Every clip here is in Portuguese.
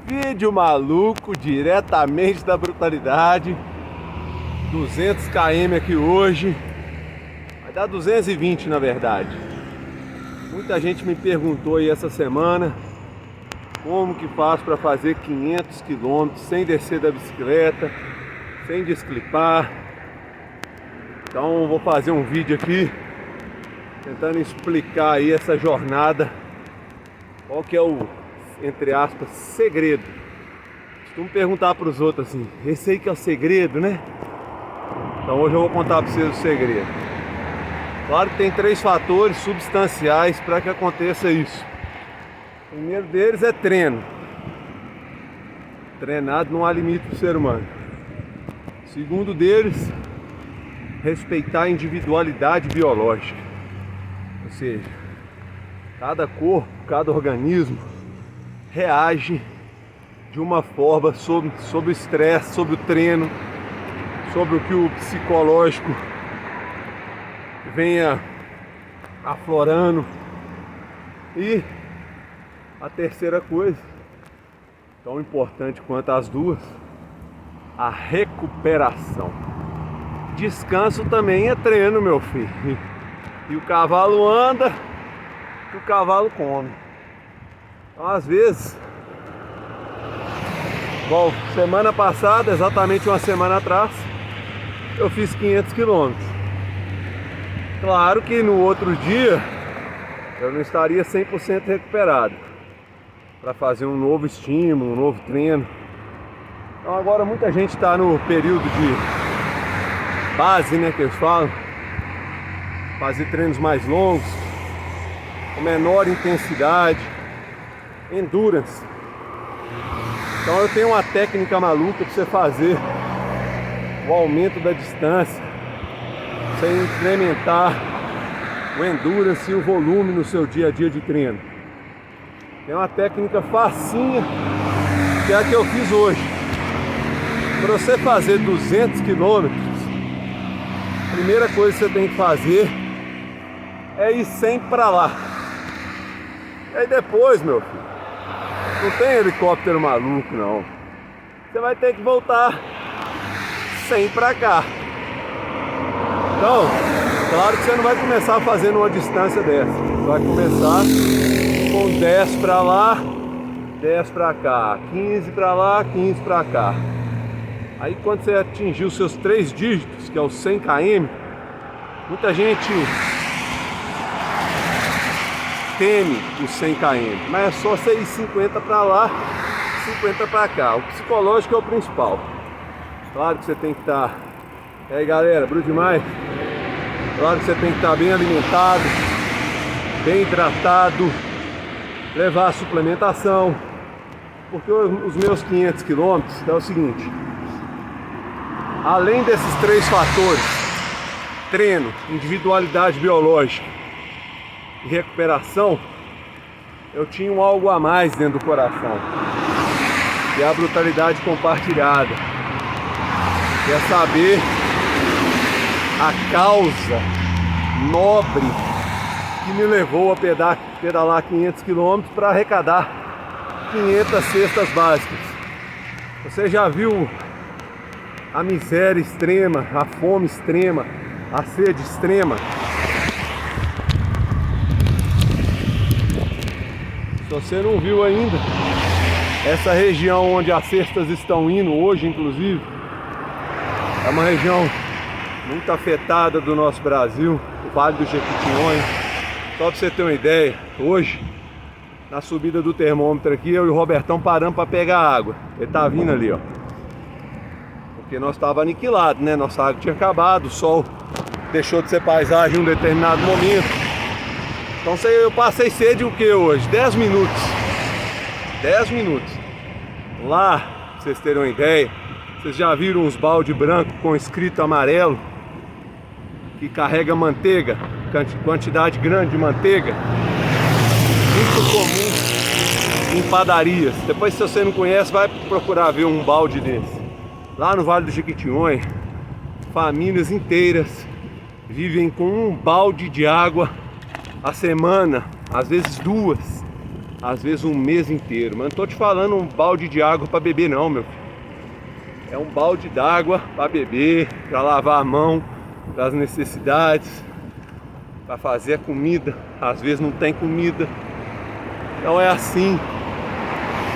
Vídeo maluco, diretamente da brutalidade. 200 km aqui hoje. Vai dar 220 na verdade. Muita gente me perguntou aí essa semana como que faz para fazer 500 km sem descer da bicicleta, sem desclipar. Então vou fazer um vídeo aqui tentando explicar aí essa jornada. Qual que é o, entre aspas, segredo. Costumo perguntar para os outros assim, esse aí que é o segredo, né? Então hoje eu vou contar para vocês o segredo. Claro que tem 3 fatores substanciais para que aconteça isso. O primeiro deles é treino. Treinado não há limite para o ser humano. O segundo deles, respeitar a individualidade biológica. Ou seja, cada corpo, cada organismo reage de uma forma sobre o estresse, sobre o treino, sobre o que o psicológico venha aflorando. E a terceira coisa, tão importante quanto as duas, a recuperação. Descanso também é treino, meu filho. E o cavalo anda, e o cavalo come. Então, às vezes, bom, semana passada, exatamente uma semana atrás, eu fiz 500 quilômetros. Claro que no outro dia eu não estaria 100% recuperado para fazer um novo estímulo, um novo treino. Então agora muita gente está no período de base, né, que eles falam, fazer treinos mais longos, com menor intensidade, endurance. Então eu tenho uma técnica maluca para você fazer o aumento da distância, sem incrementar o endurance e o volume no seu dia a dia de treino. É uma técnica facinha, que é a que eu fiz hoje. Para você fazer 200 km, a primeira coisa que você tem que fazer é ir sempre para lá. E aí depois, meu filho, não tem helicóptero maluco não. Você vai ter que voltar sem pra cá. Então, claro que você não vai começar fazendo uma distância dessa. Você vai começar com 10 pra lá, 10 pra cá, 15 pra lá, 15 pra cá. Aí quando você atingir os seus 3 dígitos, que é os 100 km, muita gente teme os 100 km, mas é só você ir 50 pra lá, 50 pra cá. O psicológico é o principal. Claro que você tem que estar... E aí galera, Bru demais? Claro que você tem que estar bem alimentado, bem hidratado, levar a suplementação. Porque os meus 500 quilômetros é o seguinte: além desses 3 fatores, treino, individualidade biológica e recuperação, eu tinha um algo a mais dentro do coração, que é a brutalidade compartilhada, que é saber a causa nobre que me levou a pedalar 500 km para arrecadar 500 cestas básicas. Você já viu a miséria extrema, a fome extrema, a sede extrema? Se você não viu ainda, essa região onde as cestas estão indo hoje, inclusive, é uma região muito afetada do nosso Brasil, o Vale do Jequitinhonha. Só para você ter uma ideia, hoje, na subida do termômetro aqui, eu e o Robertão paramos para pegar água. Ele tá vindo ali, ó. Porque nós estávamos aniquilados, né? Nossa água tinha acabado, o sol deixou de ser paisagem em um determinado momento. Então eu passei sede o que hoje? 10 minutos. 10 minutos. Lá, pra vocês terem uma ideia, vocês já viram uns balde branco com escrito amarelo que carrega manteiga, quantidade grande de manteiga? Muito comum em padarias. Depois, se você não conhece, vai procurar ver um balde desse. Lá no Vale do Jequitinhonha, famílias inteiras vivem com um balde de água a semana, às vezes 2, às vezes um mês inteiro. Mas não tô te falando um balde de água para beber não, meu filho. É um balde d'água para beber, para lavar a mão, para as necessidades, para fazer a comida. Às vezes não tem comida. Então é assim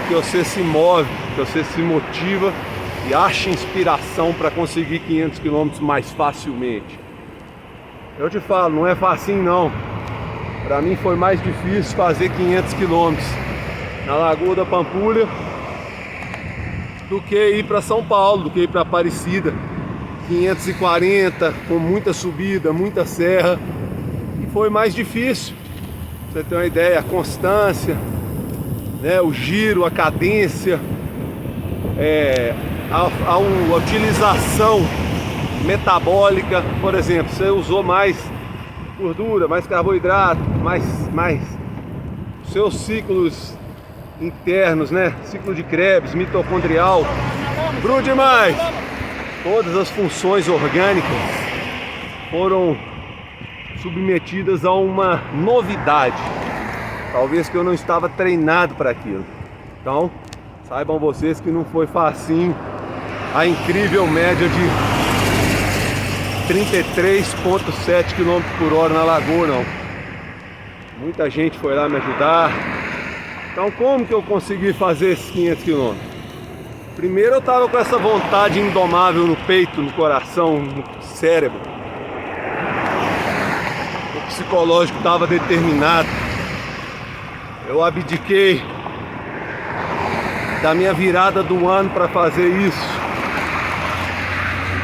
que você se move, que você se motiva e acha inspiração para conseguir 500 km mais facilmente. Eu te falo, não é facinho não. Para mim foi mais difícil fazer 500 km na Lagoa da Pampulha do que ir para São Paulo, do que ir para Aparecida. 540 com muita subida, muita serra, e foi mais difícil. Pra você ter uma ideia, a constância, né, o giro, a cadência, a utilização metabólica. Por exemplo, você usou mais gordura, mais carboidrato, mais seus ciclos internos, né? Ciclo de Krebs, mitocondrial, bruto demais. Todas as funções orgânicas foram submetidas a uma novidade. Talvez que eu não estava treinado para aquilo. Então, saibam vocês que não foi facinho a incrível média de 33,7 km por hora na lagoa, não. Muita gente foi lá me ajudar. Então, como que eu consegui fazer esses 500 km? Primeiro eu tava com essa vontade indomável no peito, no coração, no cérebro. O psicológico estava determinado. Eu abdiquei da minha virada do ano para fazer isso.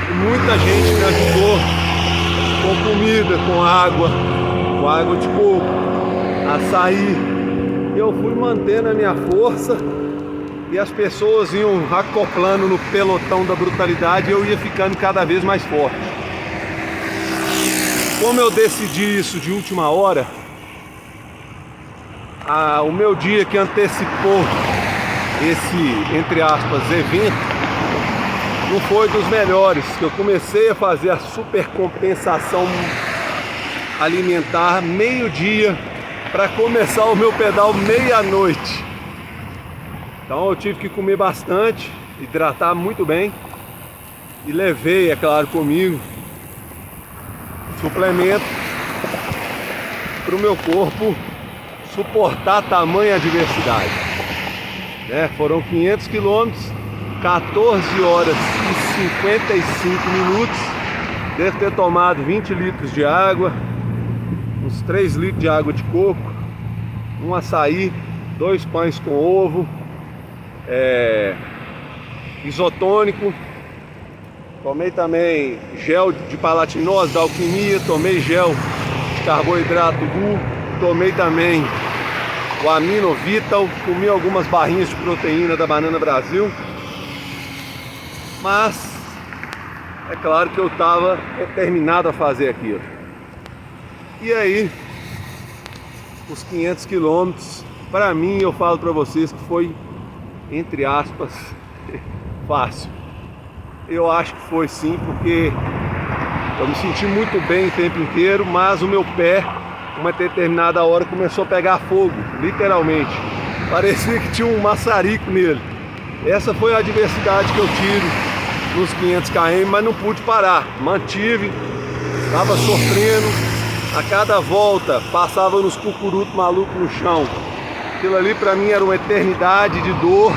E muita gente me ajudou com comida, com água de coco, açaí. Eu fui mantendo a minha força e as pessoas iam acoplando no pelotão da brutalidade e eu ia ficando cada vez mais forte. Como eu decidi isso de última hora, o meu dia que antecipou esse, entre aspas, evento, não foi dos melhores. Eu comecei a fazer a supercompensação alimentar meio-dia para começar o meu pedal meia-noite. Então eu tive que comer bastante, hidratar muito bem e levei, é claro, comigo suplemento para o meu corpo suportar tamanha adversidade, né? Foram 500 quilômetros, 14 horas e 55 minutos. Devo ter tomado 20 litros de água, uns 3 litros de água de coco, um açaí, 2 pães com ovo, isotônico. Tomei também gel de palatinose da Alquimia, tomei gel de carboidrato GU, tomei também o Amino Vital, comi algumas barrinhas de proteína da Banana Brasil. Mas é claro que eu estava determinado a fazer aquilo. E aí, os 500 quilômetros, para mim, eu falo para vocês que foi, entre aspas, fácil. Eu acho que foi sim, porque eu me senti muito bem o tempo inteiro, mas o meu pé, uma determinada hora, começou a pegar fogo, literalmente. Parecia que tinha um maçarico nele. Essa foi a adversidade que eu tive nos 500 km, mas não pude parar. Mantive, estava sofrendo. A cada volta, passava nos cucurutos malucos no chão. Aquilo ali para mim era uma eternidade de dor.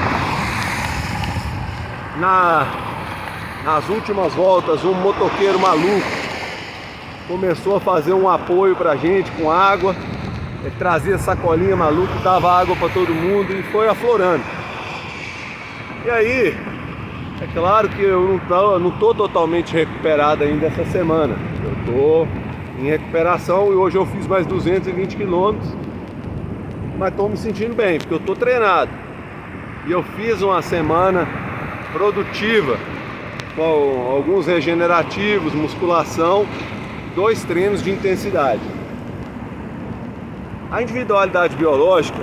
Nas últimas voltas, um motoqueiro maluco começou a fazer um apoio pra gente com água. Ele trazia sacolinha maluca, dava água para todo mundo e foi aflorando. E aí, é claro que eu não tô totalmente recuperado ainda essa semana. Eu tô em recuperação e hoje eu fiz mais 220 quilômetros, mas estou me sentindo bem, porque eu estou treinado. E eu fiz uma semana produtiva, com alguns regenerativos, musculação, 2 treinos de intensidade. A individualidade biológica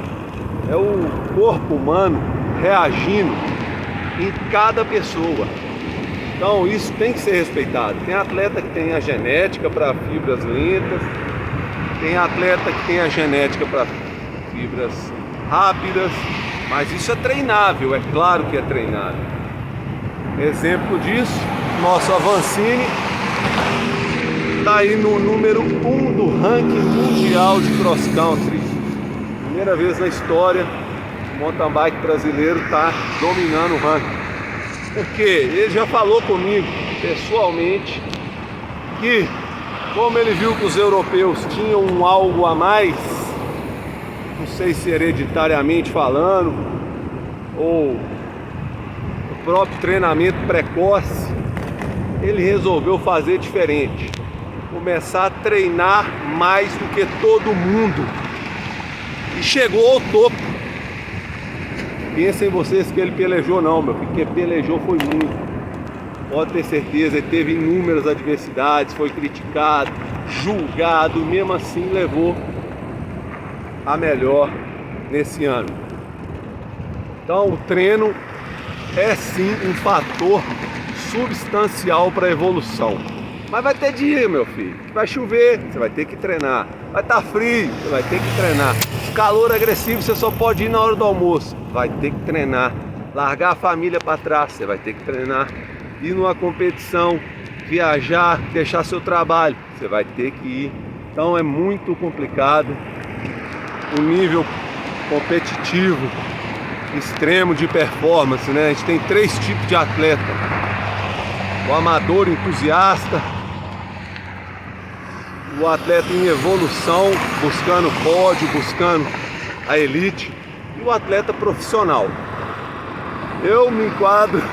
é o corpo humano reagindo em cada pessoa. Então isso tem que ser respeitado. Tem atleta que tem a genética para fibras lentas, tem atleta que tem a genética para fibras rápidas, mas isso é treinável, é claro que é treinável. Exemplo disso, nosso Avancini está aí no número 1 do ranking mundial de cross country. Primeira vez na história, o mountain bike brasileiro está dominando o ranking. Porque ele já falou comigo pessoalmente que, como ele viu que os europeus tinham algo a mais, não sei se hereditariamente falando, ou o próprio treinamento precoce, ele resolveu fazer diferente. Começar a treinar mais do que todo mundo. E chegou ao topo. Pensem vocês que ele pelejou não, meu filho, porque pelejou foi muito. Pode ter certeza, ele teve inúmeras adversidades, foi criticado, julgado, mesmo assim levou a melhor nesse ano. Então o treino é sim um fator substancial para a evolução. Mas vai ter dia, meu filho, vai chover, você vai ter que treinar. Vai estar frio, você vai ter que treinar. Calor agressivo, você só pode ir na hora do almoço, vai ter que treinar. Largar a família para trás, você vai ter que treinar. Ir numa competição, viajar, deixar seu trabalho, você vai ter que ir. Então é muito complicado. O nível competitivo extremo de performance, né? A gente tem 3 tipos de atleta: o amador entusiasta, o atleta em evolução, buscando pódio, buscando a elite, e o atleta profissional. Eu me enquadro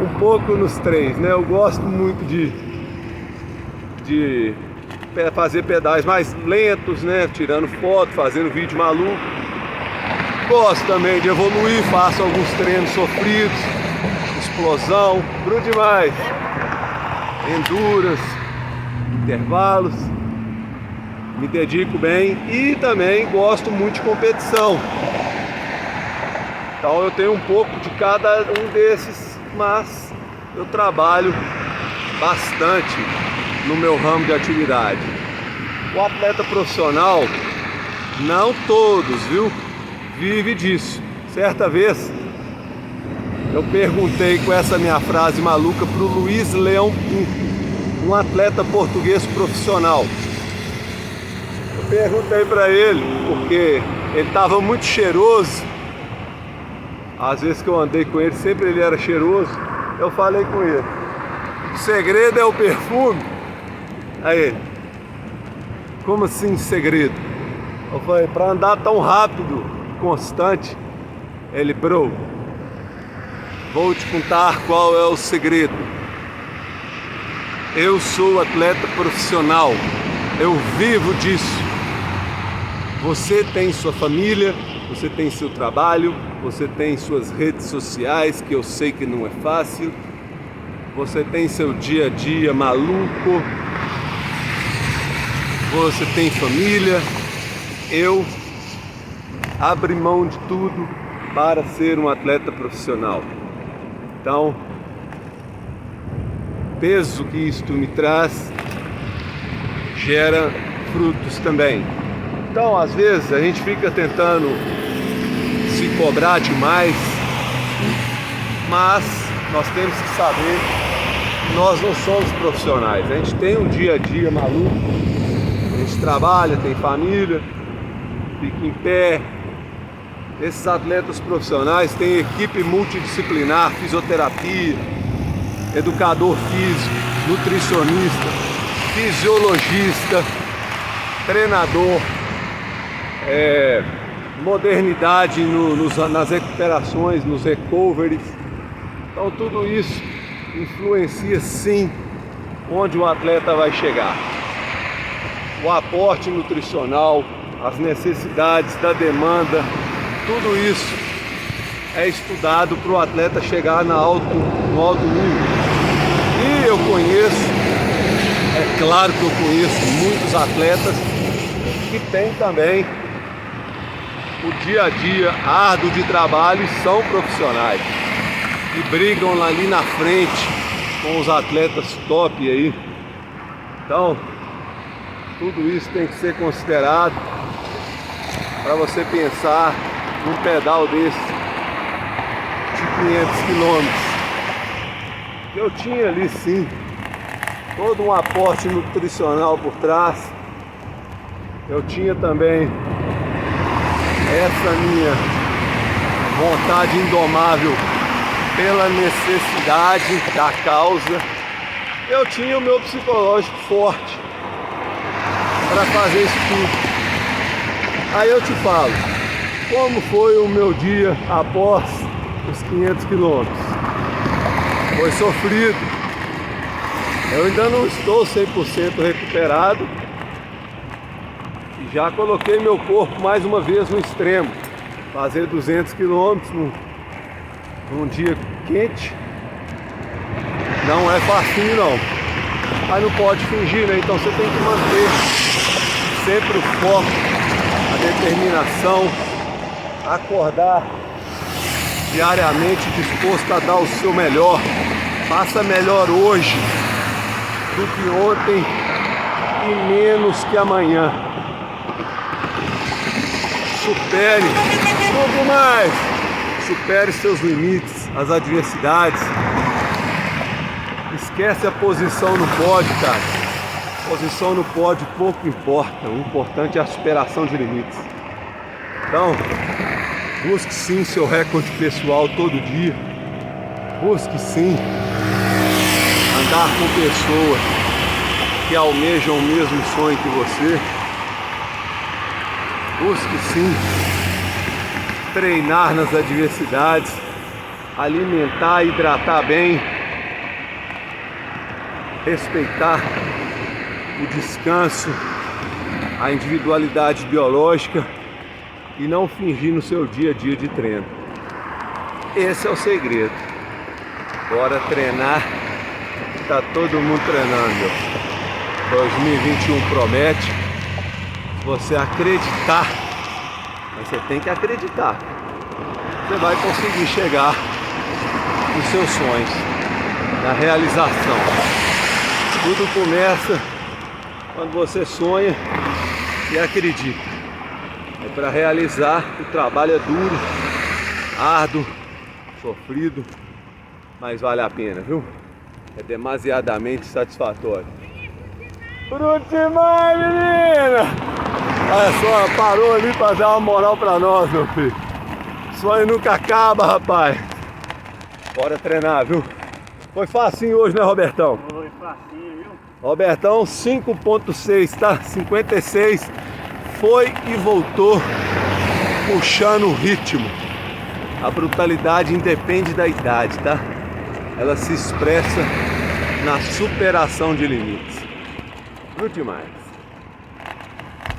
um pouco nos 3, né? Eu gosto muito de fazer pedais mais lentos, né? Tirando foto, fazendo vídeo maluco. Gosto também de evoluir, faço alguns treinos sofridos, explosão, duro demais, endurance, intervalos, me dedico bem e também gosto muito de competição. Então eu tenho um pouco de cada um desses, mas eu trabalho bastante no meu ramo de atividade. O atleta profissional, não todos, viu, vive disso. Certa vez eu perguntei com essa minha frase maluca para o Luiz Leão Pinto, um atleta português profissional. Eu perguntei para ele, porque ele estava muito cheiroso. Às vezes que eu andei com ele, sempre ele era cheiroso. Eu falei com ele: o segredo é o perfume? Aí ele: como assim segredo? Eu falei: para andar tão rápido, constante. Ele: bro, vou te contar qual é o segredo. Eu sou atleta profissional, eu vivo disso. Você tem sua família, você tem seu trabalho, você tem suas redes sociais, que eu sei que não é fácil. Você tem seu dia a dia maluco. Você tem família. Eu abri mão de tudo para ser um atleta profissional. Então, o peso que isto me traz gera frutos também. Então, às vezes, a gente fica tentando se cobrar demais, mas nós temos que saber que nós não somos profissionais. A gente tem um dia a dia maluco, a gente trabalha, tem família, fica em pé. Esses atletas profissionais têm equipe multidisciplinar, fisioterapia, educador físico, nutricionista, fisiologista, treinador, modernidade nas recuperações, nos recoveries. Então tudo isso influencia sim onde o atleta vai chegar. O aporte nutricional, as necessidades da demanda, tudo isso é estudado para o atleta chegar no alto nível. E eu conheço, é claro que eu conheço muitos atletas que têm também o dia a dia árduo de trabalho e são profissionais e brigam ali na frente com os atletas top aí. Então tudo isso tem que ser considerado para você pensar num pedal desse de 500 quilômetros. Eu tinha ali sim todo um aporte nutricional por trás. Eu tinha também essa minha vontade indomável pela necessidade da causa. Eu tinha o meu psicológico forte para fazer isso tudo. Aí eu te falo, como foi o meu dia após os 500 quilômetros? Foi sofrido. Eu ainda não estou 100% recuperado e já coloquei meu corpo mais uma vez no extremo. Fazer 200 quilômetros num dia quente não é facinho não. Mas não pode fingir, né? Então você tem que manter sempre o foco, a determinação, acordar diariamente disposto a dar o seu melhor. Faça melhor hoje do que ontem e menos que amanhã. Supere tudo mais. Supere seus limites, as adversidades. Esquece a posição no pódio, cara. Posição no pódio pouco importa. O importante é a superação de limites. Então, busque sim seu recorde pessoal todo dia. Busque sim andar com pessoas que almejam o mesmo sonho que você. Busque sim treinar nas adversidades, alimentar e hidratar bem, respeitar o descanso, a individualidade biológica e não fingir no seu dia a dia de treino. Esse é o segredo. Bora treinar, tá todo mundo treinando. 2021 promete. Se você acreditar, mas você tem que acreditar, você vai conseguir chegar nos seus sonhos, na realização. Tudo começa quando você sonha e acredita. É para realizar, o trabalho é duro, árduo, sofrido, mas vale a pena, viu? É demasiadamente satisfatório. Por demais, menina! Olha só, parou ali para dar uma moral para nós, meu filho. Sonho nunca acaba, rapaz. Bora treinar, viu? Foi facinho hoje, né, Robertão? Foi facinho, viu? Robertão, 5.6, tá? 56. Foi e voltou puxando o ritmo. A brutalidade independe da idade, tá? Ela se expressa na superação de limites. Viu demais?